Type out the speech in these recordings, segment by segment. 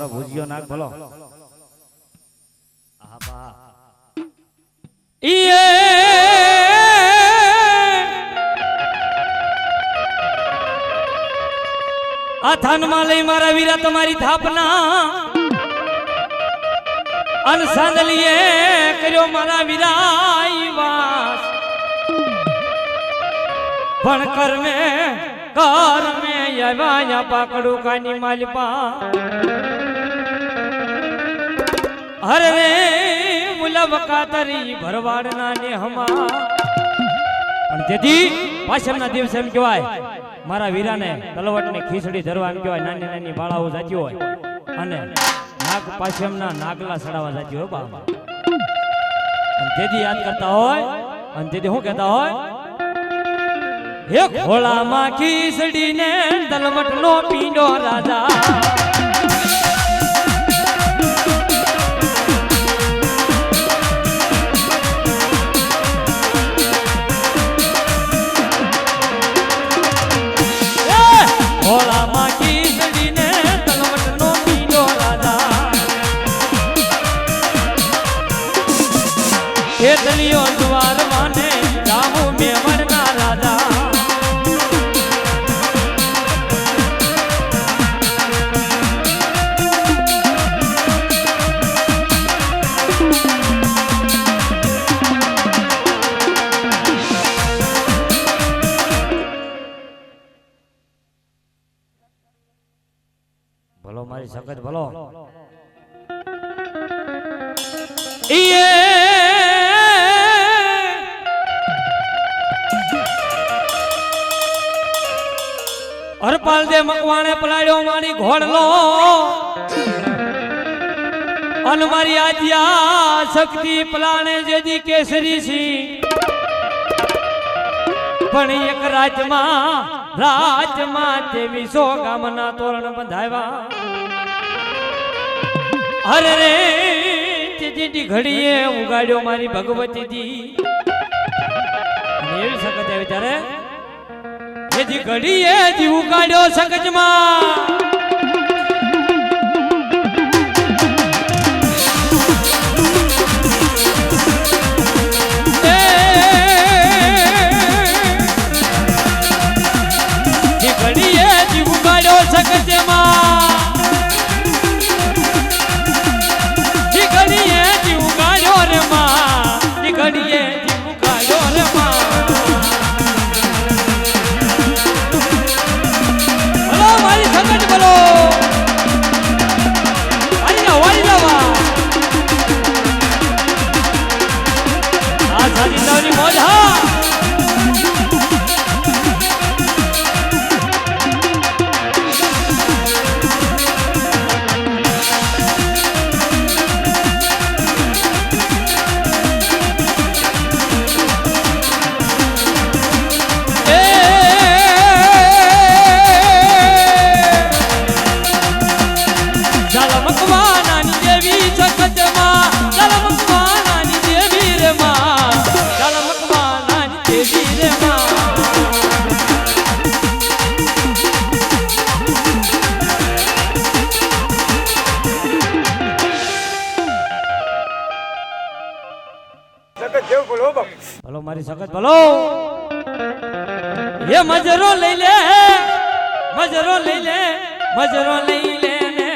મારો ભુજિયો નાખ ભલો આ થાનમાં લઈ મારા વીરા તમારી થાપના અન સાંદલીએ કર્યો મારા વીરાઈ વાસ પણ કરમે આવ્યા પાકડું કાની માલપા હરે રે મુલબ કાતરી ભરવાડના ને હમા પણ તેથી પાછળના દિવસે એમ કહેવાય મારા વીરાને તલવટની ખીચડી ધરવા એમ કહેવાય નાની નાની બાળાઓ જાતી હોય અને નાગ પાછળના નાગલા સડાવા જાતી હોય બાબા અને તેથી યાદ કરતા હોય અને તેથી શું કહેતા હોય હે ખોળામાં ખીચડીને તલવટનો પીંડો રાજા ખોળામાં ખીચડીને તલવટનો પીંડો રાજા એ દલિયો દ્વારવાને રામુ મેમણના રાજા ભલો મારી સખત ભલો હરપાલ દે મકવાણે પલાળ્યો મારી ઘોડલો અન મારી આદ્યા શક્તિ પલાણે જેદી કેસરી સી પણ એક રાજમાં તેવી સો ગામના તોરણ બંધાવ્યા અરે રે તેજી ઘડીએ ઉગાડ્યો મારી ભગવતીજી એવી સખત આવી ત્યારે તેજી ઘડીએ જી ઉગાડ્યો સગજમાં ભલો મારી સખત ભલો એ મજરો લઈ લે મજરો લઈ લે મજરો લઈ લે ને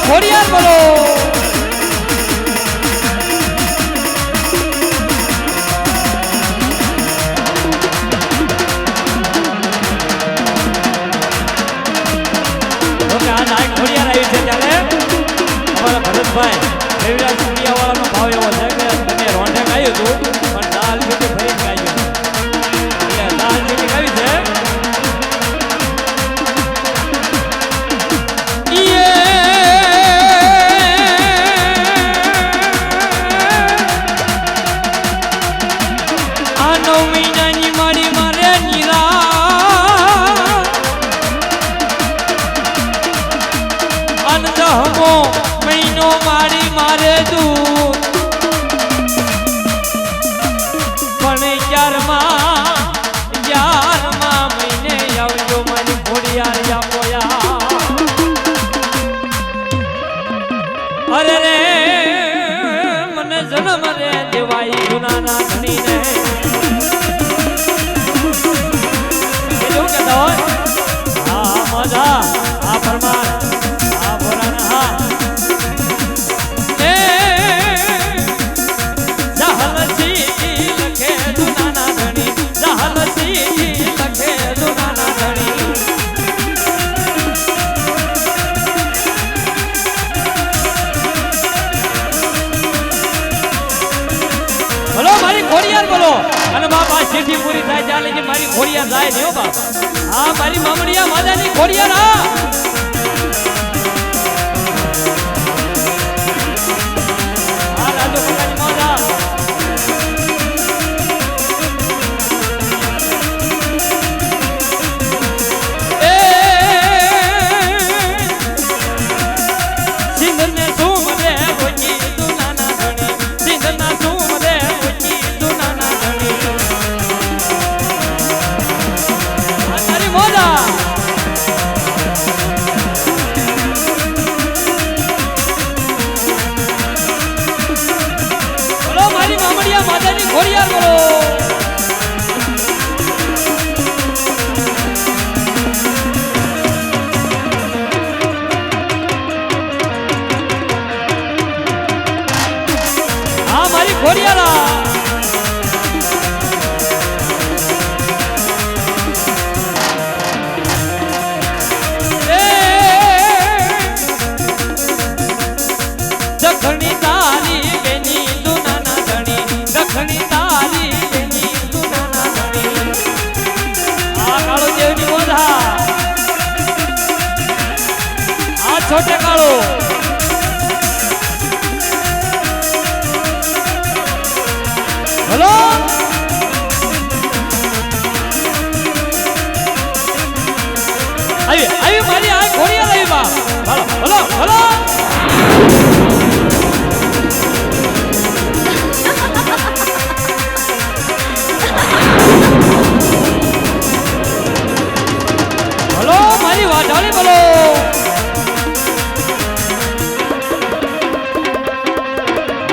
ઘોડિયાર બોલો વિધિ પૂરી થાય ચાલે છે મારી ઘોડિયા જાય ને હો બાપ આ મારી મામડિયા માદાની ઘોડિયા રા આ રાજુ કાકાની માદા ઘોડિયાર બોલો હા મારી ઘોડિયારા દખણી તારી બેની દુનાના ધણી દખણી તારી બેની દુનાના ધણી આ કાળો દેવની મોઢા આ છોટે કાળો હલો આવી મારી આ ઘોડિયા રહી બા હલો હલો વાઢાળી બોલો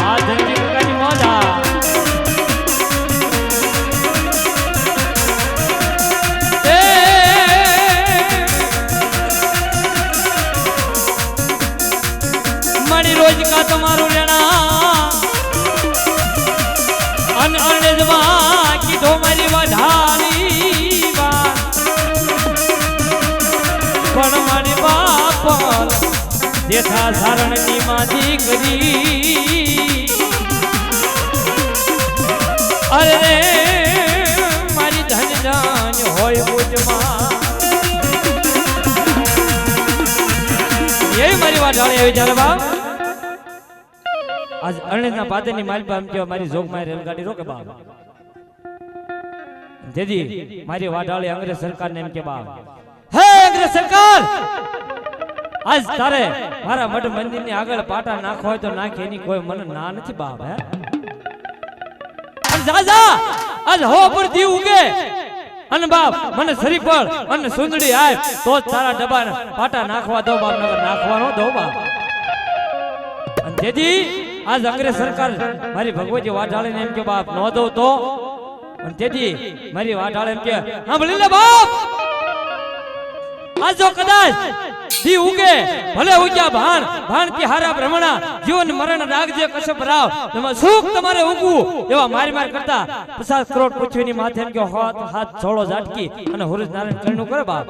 આ ધનજી કાકાની મોજા મારી રોજ કા તમારું રેણા અન અણજમાં કીધો મારી વાઢાળી પણ મારી બાપલ દેખા સારણની માજી કરી અરે મારી ધન ધન હોય ભુજમાં એ મારી વાત જાણે એવી ચાલે બાપ આજ અરણેજના પાદરની માલપા એમ કેવા મારી જોગમાં રેલગાડી રોકે બાપ જેજી મારી વાઢાળી અંગ્રેજ સરકારને એમ કે બાપ હે અંગ્રેજ સરકાર આજ તારે મારા મઠ મંદિરની આગળ પાટા નાખો હોય તો નાખે એની કોઈ મને ના નથી બાપ હે જા જા આજ હો પર દી ઉગે અને બાપ મને શરીફળ અને સુંદડી આય તો જ તારા ડબ્બા પાટા નાખવા દો બાપ નગર નાખવાનો દો બાપ અને જેથી આજ અંગ્રેજ સરકાર મારી ભગવતી વાઢાળીને એમ કે બાપ નો દો તો અને તેથી મારી વાઢાળી એમ કે હા ભલે લે બાપ આજો કદાચ દી ઉગે ભલે ઉગ્યા ભાણ કે હારા બ્રહ્મણા જીવન મરણ રાખજે કશ્યપ રાવ તમે સુખ તમારે ઉગવું એવા મારી કરતા 50 કરોડ પૃથ્વીની માથે એમ કે હાથ છોડો ઝાટકી અને હુરજ નારાયણ કરણું કરે બાપ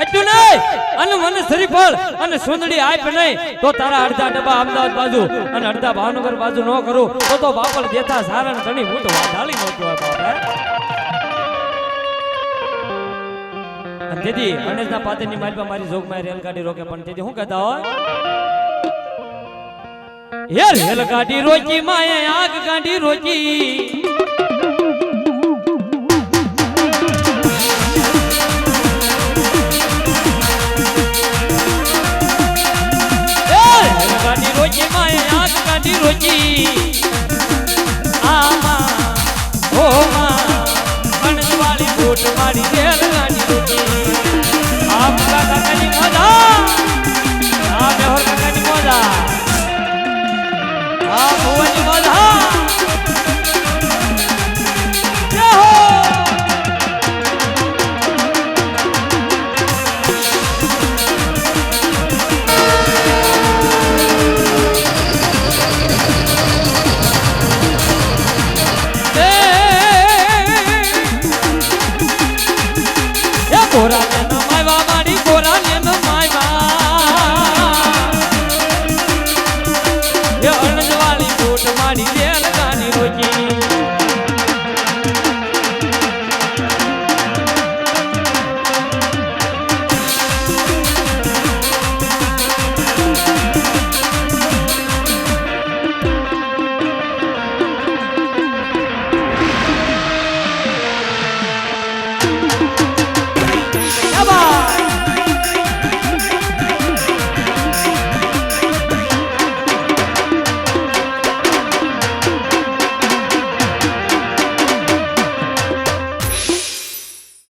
એટલું નહીં અને મને શરીફળ અને સુંદડી આપ નહીં તો તારા અડધા ડબ્બા અમદાવાદ બાજુ અને અડધા ભાવનગર બાજુ ન કરું તો બાપલ દેતા સારણ ઘણી હું તો વાઢાળી નો કહેવાય બાપ તેથી અણેજના પાદરની માલપા મારી જોગમાં રેલગાડી રોકે પણ તેથી શું કહેતા હોય રેલગાડી રોકી માએ આગ ગાડી રોકી રેલગાડી રોકી માએ આગ ગાડી રોકી આમાં ઓ માં અણજવાળી ફૂટ મારી રેલ